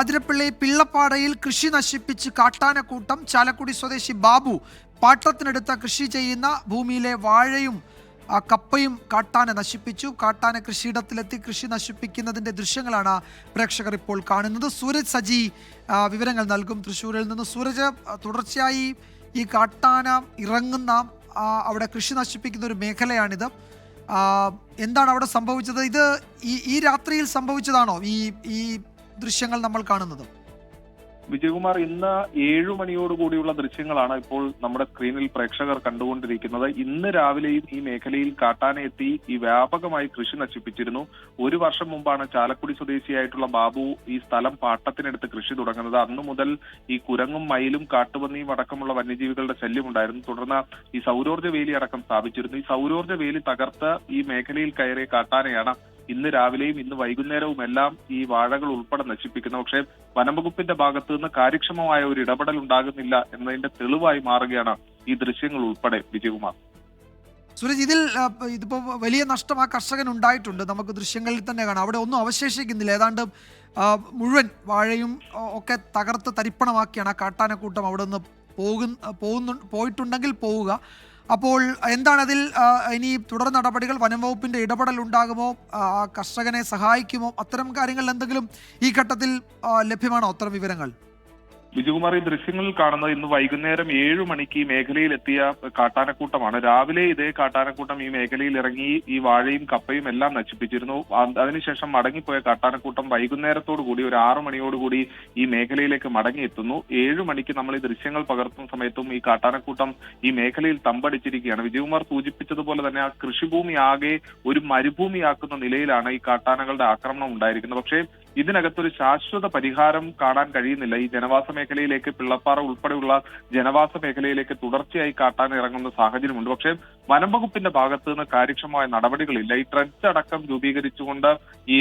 അതിരപ്പള്ളി പിള്ളപ്പാടയിൽ കൃഷി നശിപ്പിച്ച് കാട്ടാനക്കൂട്ടം. ചാലക്കുടി സ്വദേശി ബാബു പാട്ടത്തിനെടുത്ത കൃഷി ചെയ്യുന്ന ഭൂമിയിലെ വാഴയും കപ്പയും കാട്ടാന നശിപ്പിച്ചു. കാട്ടാന കൃഷിയിടത്തിലെത്തി കൃഷി നശിപ്പിക്കുന്നതിൻ്റെ ദൃശ്യങ്ങളാണ് പ്രേക്ഷകർ ഇപ്പോൾ കാണുന്നത്. സൂരജ് സജി വിവരങ്ങൾ നൽകും തൃശ്ശൂരിൽ നിന്ന്. സൂരജ്, തുടർച്ചയായി ഈ കാട്ടാന ഇറങ്ങുന്ന അവിടെ കൃഷി നശിപ്പിക്കുന്ന ഒരു മേഖലയാണിത്. എന്താണ് അവിടെ സംഭവിച്ചത്? ഇത് ഈ രാത്രിയിൽ സംഭവിച്ചതാണോ ഈ ദൃശ്യങ്ങൾ നമ്മൾ കാണുന്നത്? വിജയകുമാർ, ഇന്ന് 7 മണിയോടുകൂടിയുള്ള ദൃശ്യങ്ങളാണ് ഇപ്പോൾ നമ്മുടെ സ്ക്രീനിൽ പ്രേക്ഷകർ കണ്ടുകൊണ്ടിരിക്കുന്നത്. ഇന്ന് രാവിലെയും ഈ മേഖലയിൽ കാട്ടാന എത്തി ഈ വ്യാപകമായി കൃഷി നശിപ്പിച്ചിരുന്നു. 1 വർഷം മുമ്പാണ് ചാലക്കുടി സ്വദേശിയായിട്ടുള്ള ബാബു ഈ സ്ഥലം പാട്ടത്തിനെടുത്ത് കൃഷി തുടങ്ങുന്നത്. അന്നു മുതൽ ഈ കുരങ്ങും മയിലും കാട്ടുപന്നിയും അടക്കമുള്ള വന്യജീവികളുടെ ശല്യമുണ്ടായിരുന്നു. തുടർന്ന് ഈ സൗരോർജ്ജ വേലി അടക്കം സ്ഥാപിച്ചിരുന്നു. ഈ സൗരോർജ്ജ വേലി തകർത്ത് ഈ മേഖലയിൽ കയറിയ കാട്ടാനയാണ് ഇന്ന് രാവിലെയും ഇന്ന് വൈകുന്നേരവും എല്ലാം ഈ വാഴകൾ ഉൾപ്പെടെ നശിപ്പിക്കുന്നു. പക്ഷേ വനംവകുപ്പിന്റെ ഭാഗത്തു നിന്ന് കാര്യക്ഷമമായ ഒരു ഇടപെടൽ ഉണ്ടാകുന്നില്ല എന്നതിന്റെ തെളിവായി മാറുകയാണ് ഈ ദൃശ്യങ്ങൾ ഉൾപ്പെടെ. വിജയകുമാർ, സുരേഷ്, ഇതിപ്പോ വലിയ നഷ്ടം ആ കർഷകൻ ഉണ്ടായിട്ടുണ്ട്. നമുക്ക് ദൃശ്യങ്ങളിൽ തന്നെ കാണാം. അവിടെ ഒന്നും അവശേഷിക്കുന്നില്ല. ഏതാണ്ട് മുഴുവൻ വാഴയും ഒക്കെ തകർത്ത് തരിപ്പണമാക്കിയാണ് ആ കാട്ടാനക്കൂട്ടം അവിടെ നിന്ന് പോയിട്ടുണ്ടെങ്കിൽ പോവുക. അപ്പോൾ എന്താണ് അതിൽ ഇനി തുടർ നടപടികൾ? വനം വകുപ്പിന്റെ ഇടപെടൽ ഉണ്ടാകുമോ? കർഷകനെ സഹായിക്കുമോ? അത്തരം കാര്യങ്ങൾ എന്തെങ്കിലും ഈ ഘട്ടത്തിൽ ലഭ്യമാണോ? അത്തരം വിവരങ്ങൾ? വിജയകുമാർ, ഈ ദൃശ്യങ്ങളിൽ കാണുന്നത് ഇന്ന് വൈകുന്നേരം 7 മണിക്ക് ഈ മേഖലയിൽ എത്തിയ കാട്ടാനക്കൂട്ടമാണ്. രാവിലെ ഇതേ കാട്ടാനക്കൂട്ടം ഈ മേഖലയിൽ ഇറങ്ങി ഈ വാഴയും കപ്പയും എല്ലാം നശിപ്പിച്ചിരുന്നു. അതിനുശേഷം മടങ്ങിപ്പോയ കാട്ടാനക്കൂട്ടം വൈകുന്നേരത്തോടു കൂടി ഒരു 6 മണിയോടുകൂടി ഈ മേഖലയിലേക്ക് മടങ്ങിയെത്തുന്നു. 7 മണിക്ക് നമ്മൾ ഈ ദൃശ്യങ്ങൾ പകർത്തുന്ന സമയത്തും ഈ കാട്ടാനക്കൂട്ടം ഈ മേഖലയിൽ തമ്പടിച്ചിരിക്കുകയാണ്. വിജയകുമാർ സൂചിപ്പിച്ചതുപോലെ തന്നെ ആ കൃഷിഭൂമി ആകെ ഒരു മരുഭൂമിയാക്കുന്ന നിലയിലാണ് ഈ കാട്ടാനകളുടെ ആക്രമണം ഉണ്ടായിരിക്കുന്നത്. പക്ഷേ ഇതിനകത്തൊരു ശാശ്വത പരിഹാരം കാണാൻ കഴിയുന്നില്ല. ഈ ജനവാസ മേഖലയിലേക്ക്, പിള്ളപ്പാറ ഉൾപ്പെടെയുള്ള ജനവാസ മേഖലയിലേക്ക് തുടർച്ചയായി കാട്ടാൻ ഇറങ്ങുന്ന സാഹചര്യമുണ്ട്. പക്ഷേ വനം വകുപ്പിന്റെ ഭാഗത്ത് നിന്ന് കാര്യക്ഷമമായ നടപടികളില്ല. ഈ ട്രഞ്ച് അടക്കം രൂപീകരിച്ചുകൊണ്ട് ഈ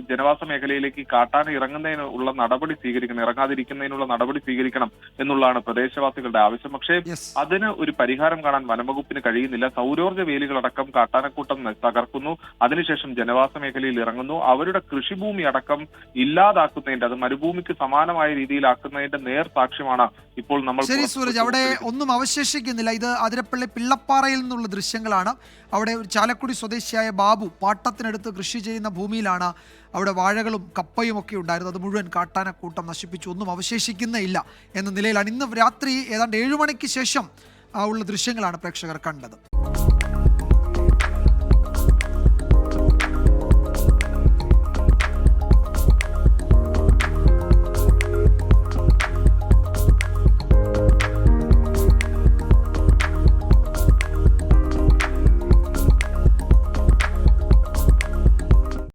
ജനവാസ മേഖലയിലേക്ക് കാട്ടാൻ ഇറങ്ങുന്നതിനുള്ള നടപടി സ്വീകരിക്കണം, ഇറങ്ങാതിരിക്കുന്നതിനുള്ള നടപടി സ്വീകരിക്കണം എന്നുള്ളതാണ് പ്രദേശവാസികളുടെ ആവശ്യം. പക്ഷേ അതിന് ഒരു പരിഹാരം കാണാൻ വനം വകുപ്പിന് കഴിയുന്നില്ല. സൗരോർജ്ജ വേലികളടക്കം കാട്ടാനക്കൂട്ടം തകർക്കുന്നു. അതിനുശേഷം ജനവാസ മേഖലയിൽ ഇറങ്ങുന്നു. അവരുടെ കൃഷിഭൂമി അടക്കം ഇല്ലാതാക്കുന്നതിന്റെ, അത് മരുഭൂമിക്ക് സമാനമായ രീതിയിലാക്കുന്നതിന്റെ നേർ സാക്ഷ്യമാണ് ഇപ്പോൾ നമ്മൾ. ശരി സൂരജ്, അവിടെ ഒന്നും അവശേഷിക്കുന്നില്ല. ഇത് അതിരപ്പള്ളി പിള്ളപ്പാറയിൽ നിന്നുള്ള ദൃശ്യങ്ങളാണ്. അവിടെ ഒരു ചാലക്കുടി സ്വദേശിയായ ബാബു പാട്ടത്തിനടുത്ത് കൃഷി ചെയ്യുന്ന ഭൂമിയിലാണ് അവിടെ വാഴകളും കപ്പയും ഒക്കെ ഉണ്ടായിരുന്നത്. അത് മുഴുവൻ കാട്ടാനക്കൂട്ടം നശിപ്പിച്ചു. ഒന്നും അവശേഷിക്കുന്നില്ല എന്ന നിലയിലാണ് ഇന്ന് രാത്രി ഏതാണ്ട് 7 മണിക്ക് ശേഷം ഉള്ള ദൃശ്യങ്ങളാണ് പ്രേക്ഷകർ കണ്ടത്.